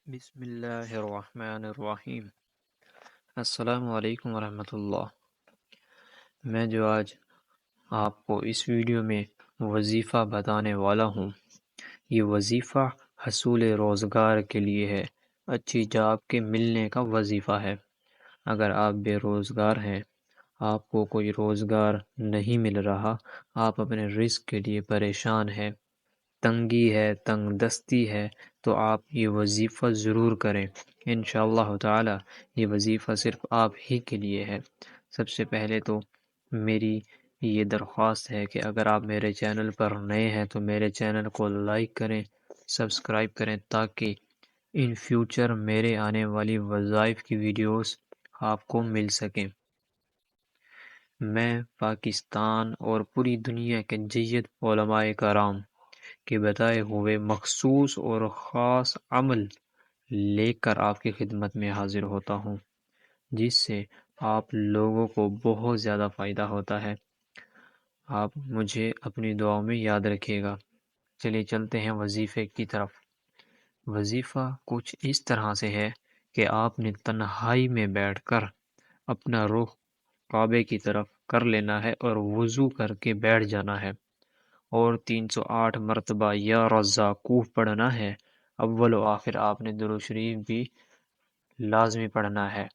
بسم اللہ الرحمن الرحیم۔ السلام علیکم ورحمۃ اللہ۔ میں جو آج آپ کو اس ویڈیو میں وظیفہ بتانے والا ہوں، یہ وظیفہ حصول روزگار کے لیے ہے، اچھی جاب کے ملنے کا وظیفہ ہے۔ اگر آپ بے روزگار ہیں، آپ کو کوئی روزگار نہیں مل رہا، آپ اپنے رزق کے لیے پریشان ہیں، تنگی ہے، تنگ دستی ہے، تو آپ یہ وظیفہ ضرور کریں۔ انشاءاللہ تعالی یہ وظیفہ صرف آپ ہی کے لیے ہے۔ سب سے پہلے تو میری یہ درخواست ہے کہ اگر آپ میرے چینل پر نئے ہیں تو میرے چینل کو لائک کریں، سبسکرائب کریں، تاکہ ان فیوچر میرے آنے والی وظائف کی ویڈیوز آپ کو مل سکیں۔ میں پاکستان اور پوری دنیا کے جید علماء کرام کے بتائے ہوئے مخصوص اور خاص عمل لے کر آپ کی خدمت میں حاضر ہوتا ہوں، جس سے آپ لوگوں کو بہت زیادہ فائدہ ہوتا ہے۔ آپ مجھے اپنی دعاؤں میں یاد رکھیے گا۔ چلیے چلتے ہیں وظیفے کی طرف۔ وظیفہ کچھ اس طرح سے ہے کہ آپ نے تنہائی میں بیٹھ کر اپنا رخ کعبے کی طرف کر لینا ہے اور وضو کر کے بیٹھ جانا ہے، اور 308 مرتبہ یا رزاقوہ پڑھنا ہے۔ اول و آخر آپ نے درود شریف بھی لازمی پڑھنا ہے۔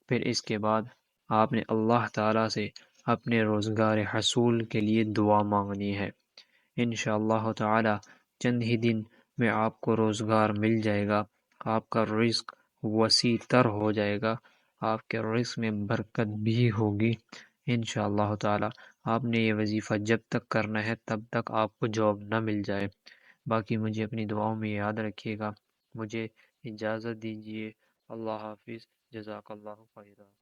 پھر اس کے بعد آپ نے اللہ تعالیٰ سے اپنے روزگار حصول کے لیے دعا مانگنی ہے۔ انشاءاللہ تعالیٰ چند ہی دن میں آپ کو روزگار مل جائے گا، آپ کا رزق وسیع تر ہو جائے گا، آپ کے رزق میں برکت بھی ہوگی انشاءاللہ تعالیٰ۔ آپ نے یہ وظیفہ جب تک کرنا ہے تب تک آپ کو جاب نہ مل جائے۔ باقی مجھے اپنی دعاؤں میں یاد رکھیے گا۔ مجھے اجازت دیجیے۔ اللہ حافظ۔ جزاک اللہ خیرہ۔